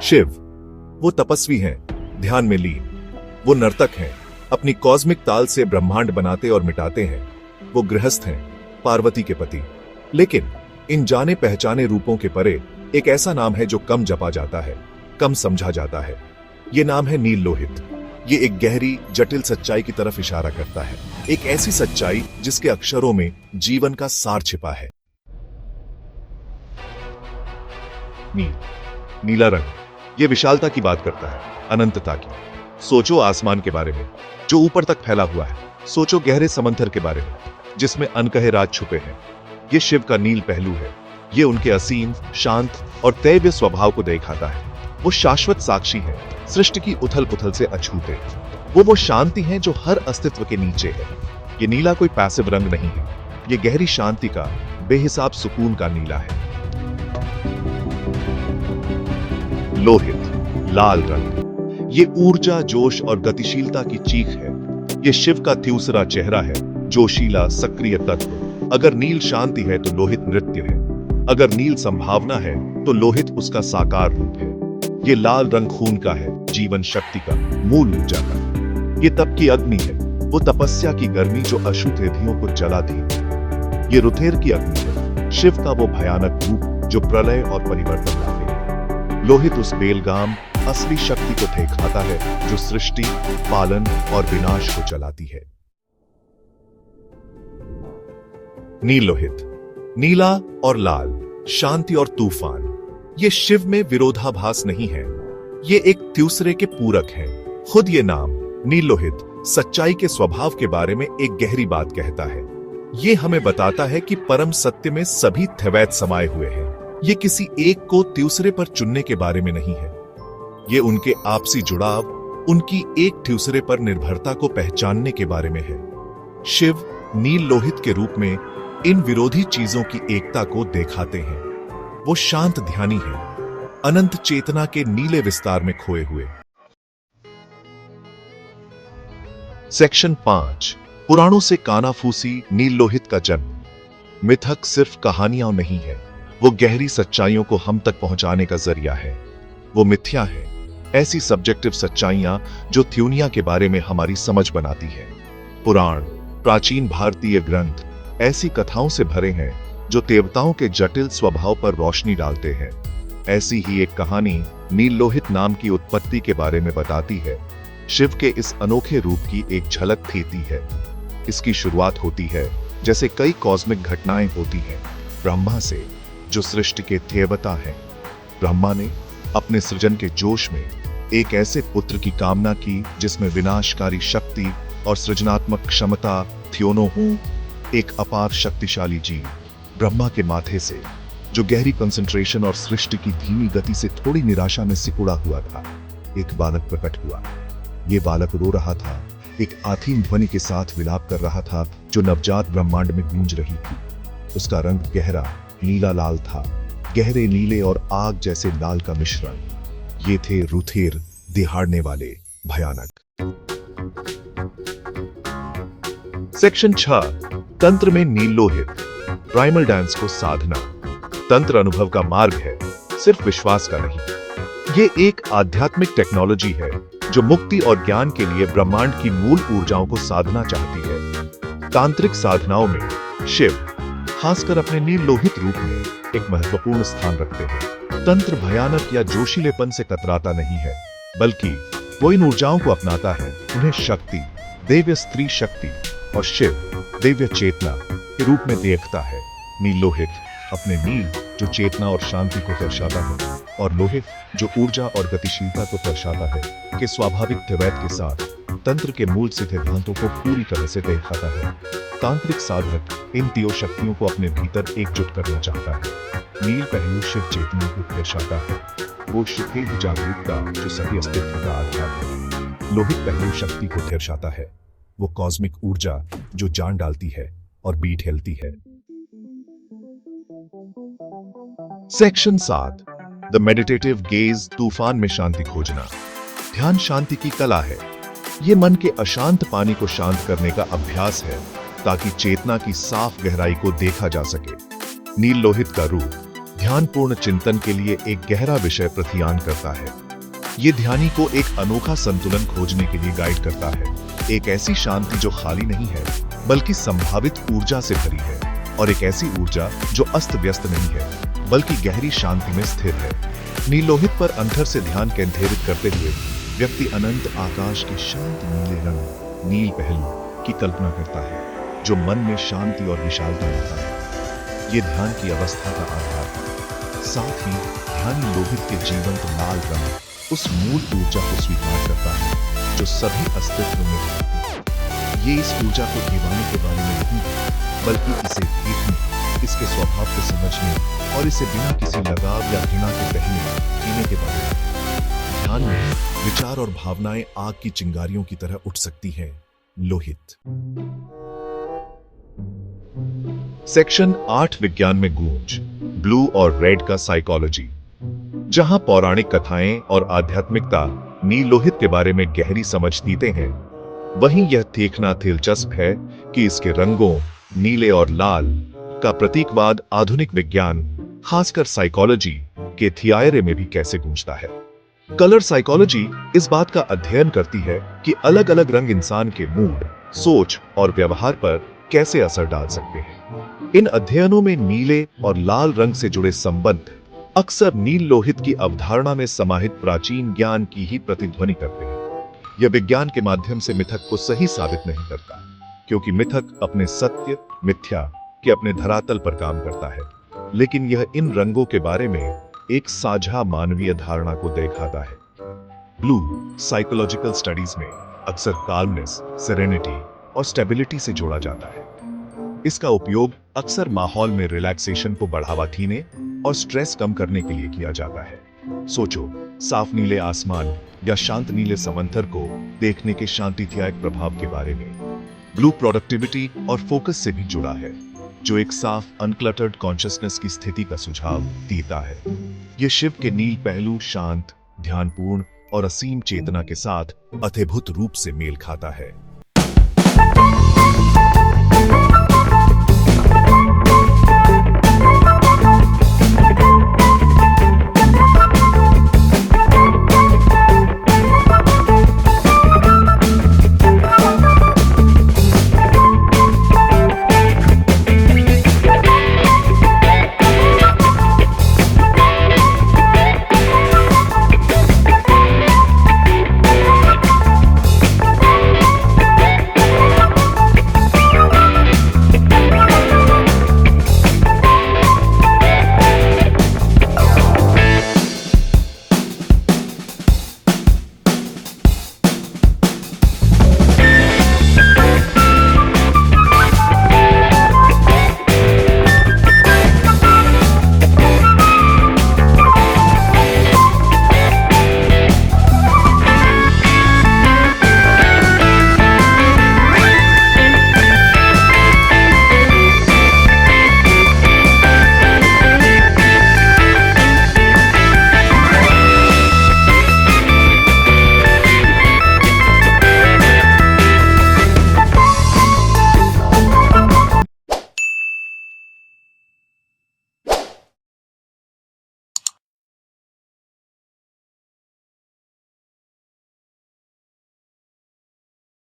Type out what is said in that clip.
शिव वो तपस्वी हैं, ध्यान में लीन। वो नर्तक हैं, अपनी कॉस्मिक ताल से ब्रह्मांड बनाते और मिटाते हैं। वो गृहस्थ हैं, पार्वती के पति। लेकिन इन जाने पहचाने रूपों के परे एक ऐसा नाम है जो कम जपा जाता है, कम समझा जाता है। ये नाम है नील लोहित। ये एक गहरी जटिल सच्चाई की तरफ इशारा करता है, एक ऐसी सच्चाई जिसके अक्षरों में जीवन का सार छिपा है। नील, नीला रंग, ये विशालता की बात करता है, अनंतता की। सोचो आसमान के बारे में जो ऊपर तक फैला हुआ है। सोचो गहरे समंदर के बारे में जिसमें अनकहे राज छुपे हैं। ये शिव का नील पहलू है। ये उनके असीम, शांत और दैव्य स्वभाव को दिखाता है। वो शाश्वत साक्षी है, सृष्टि की उथल पुथल से अछूते। वो शांति है जो हर अस्तित्व के नीचे है। ये नीला कोई पैसिव रंग नहीं है, ये गहरी शांति का, बेहिसाब सुकून का नीला है। लोहित, लाल रंग, ये ऊर्जा, जोश और गतिशीलता की चीख है। ये शिव का तीसरा चेहरा है, जोशीला, सक्रिय तत्व। अगर नील शांति है तो लोहित नृत्य है। अगर नील संभावना है तो लोहित उसका साकार रूप है। ये लाल रंग खून का है, जीवन शक्ति का, मूल ऊर्जा का। ये तप की अग्नि है, वो तपस्या की गर्मी जो अशुद्ध रिधियों को जलाती है। ये रुधिर की अग्नि है, शिव का वो भयानक रूप जो प्रलय और परिवर्तन लाते हैं। लोहित उस बेलगाम असली शक्ति को दिखाता है जो सृष्टि, पालन और विनाश को चलाती है। नील लोहित, नीला और लाल, शांति और तूफान। ये शिव में विरोधाभास नहीं है, ये एक दूसरे के पूरक है। खुद ये नाम नील लोहित सच्चाई के स्वभाव के बारे में एक गहरी बात कहता है। ये हमें बताता है कि परम सत्य में सभी द्वैत समाये हुए हैं। ये किसी एक को दूसरे पर चुनने के बारे में नहीं है। ये उनके आपसी जुड़ाव, उनकी एक दूसरे पर निर्भरता को पहचानने के बारे में है। शिव नील लोहित के रूप में इन विरोधी चीजों की एकता को दिखाते हैं। वो शांत ध्यानी है, अनंत चेतना के नीले विस्तार में खोए हुए। सेक्शन 5, पुराणों से कानाफूसी नील लोहित का जन्म। मिथक सिर्फ कहानियां नहीं है, वो गहरी सच्चाइयों को हम तक पहुंचाने का जरिया है। वो मिथ्या है, ऐसी सब्जेक्टिव सच्चाइयां जो दुनिया के बारे में हमारी समझ बनाती है। पुराण, प्राचीन भारतीय ग्रंथ ऐसी कथाओं से भरे हैं जो देवताओं के जटिल स्वभाव पर रोशनी डालते हैं। ऐसी ही एक कहानी नील लोहित नाम की उत्पत्ति के बारे में बताती है। शिव के इस अनोखे रूप की एक झलक देती है। इसकी शुरुआत होती है जैसे कई कॉस्मिक घटनाएं होती हैं, ब्रह्मा से, जो सृष्टि के देवता हैं। ब्रह्मा ने अपने सृजन के जोश में एक ऐसे पुत्र की कामना की जिसमें विनाशकारी शक्ति और सृजनात्मक क्षमता दोनों हों। एक अपार शक्तिशाली जीव ब्रह्मा के माथे से, जो गहरी कंसंट्रेशन और सृष्टि की धीमी गति से थोड़ी निराशा में सिकुड़ा हुआ था, एक बालक प्रकट हुआ। ये बालक रो रहा था, एक आधीन ध्वनि के साथ विलाप कर रहा था जो नवजात ब्रह्मांड में गूंज रही थी। उसका रंग गहरा नीला लाल था, गहरे नीले और आग जैसे लाल का मिश्रण। ये थे रुधिर दिहाड़ने वाले, भयानक। सेक्शन 6, तंत्र में नील लोहित। प्राइमल डांस को साधना। तंत्र अनुभव का मार्ग है, सिर्फ विश्वास का नहीं। ये एक आध्यात्मिक टेक्नोलॉजी है जो मुक्ति और ज्ञान के लिए ब्रह्मांड की मूल ऊर्जाओं को साधना चाहती है। तांत्रिक साधनाओं में शिव खासकर अपने नील लोहित रूप में एक महत्वपूर्ण स्थान रखते हैं। तंत्र भयानक या जोशीलेपन से कतराता नहीं है, बल्कि वो इन ऊर्जाओं को अपनाता है, उन्हें शक्ति, दैवीय स्त्री शक्ति और शिव दिव्य चेतना के रूप में देखता है। नील लोहित अपने नील जो चेतना और शांति को दर्शाता है, और लोहित जो ऊर्जा और गतिशीलता को दर्शाता है, के स्वाभाविक द्वैत के साथ तंत्र के मूल सिद्धांतों को पूरी तरह से दिखाता है। तांत्रिक साधक इन तीनों शक्तियों को अपने भीतर एकजुट करना चाहता है। नील पहलू शिव चेतना को दर्शाता है, वो शिव जागरूकता जो सभी अस्तित्व का आधार है। लोहित पहलू शक्ति को दर्शाता है, वो कॉस्मिक ऊर्जा जो जान डालती है और बीट हिलती है। सेक्शन 7, द मेडिटेटिव गेज, तूफान में शांति खोजना। ध्यान शांति की कला है। ये मन के अशांत पानी को शांत करने का अभ्यास है ताकि चेतना की साफ गहराई को देखा जा सके। नील लोहित का रूप ध्यानपूर्ण चिंतन के लिए एक गहरा विषय प्रतियान करता है। ये ध्यानी को एक अनोखा संतुलन खोजने के लिए गाइड करता है, एक ऐसी शांति जो खाली नहीं है बल्कि संभावित ऊर्जा से भरी है, और एक ऐसी ऊर्जा जो अस्त व्यस्त नहीं है बल्कि गहरी शांति में स्थिर है। नीलोहित पर अंतर से ध्यान केंद्रित करते हुए व्यक्ति अनंत आकाश के शांत नीले रंग, नील पहलू की कल्पना करता है, जो मन में शांति और विशालता लाता है। ये ध्यान की अवस्था का आधार है। साथ ही ध्यानी लोहित के जीवंत लाल रंग, उस मूल ऊर्जा को स्वीकार करता है जो सभी अस्तित्व में है। ये इस ऊर्जा को दीवाने के बारे में नहीं है, बल्कि इसे देखने, इसके स्वभाव को समझने और इसे बिना किसी लगाव या घृणा के बहने जीने के बारे में। ध्यान में विचार और भावनाएं आग की चिंगारियों की तरह उठ सकती हैं। लोहित। सेक्शन 8 विज्ञान में गूंज, ब्लू और रेड का साइकोलॉजी। जहां पौराणिक कथाएं और आध्यात्मिकता नीलोहित के बारे में गहरी समझ देते हैं, वहीं यह देखना दिलचस्प है कि इसके रंगों नीले और लाल का प्रतीकवाद आधुनिक विज्ञान, खासकर साइकोलॉजी के थियारे में भी कैसे गूंजता है। कलर साइकोलॉजी इस बात का अध्ययन करती है कि अलग अलग रंग इंसान के मूड, सोच और व्यवहार पर कैसे असर डाल सकते हैं। इन अध्ययनों में नीले और लाल रंग से जुड़े संबंध अक्सर नील लोहित की अवधारणा में समाहित प्राचीन ज्ञान की ही प्रतिध्वनि करते हैं। यह विज्ञान के माध्यम से मिथक को सही साबित नहीं करता, क्योंकि मिथक अपने सत्य मिथ्या के अपने धरातल पर काम करता है, लेकिन यह इन रंगों के बारे में एक साझा मानवीय धारणा को दिखाता है। ब्लू साइकोलॉजिकल स्टडीज में अक्सर काल्मनेस, सेरेनिटी और स्टेबिलिटी से जोड़ा जाता है। इसका उपयोग अक्सर माहौल में रिलैक्सेशन को बढ़ावा देने और स्ट्रेस कम करने के लिए किया जाता है। सोचो, साफ नीले आसमान या शांत नीले समंदर को देखने के शांतिदायक प्रभाव के बारे में। ब्लू प्रोडक्टिविटी और फोकस से भी जुड़ा है, जो एक साफ अनक्लटर्ड कॉन्शियसनेस की स्थिति का सुझाव देता है। यह शिव के नील पहलू शांत, ध्यानपूर्ण और असीम चेतना के साथ अद्भुत रूप से मेल खाता है।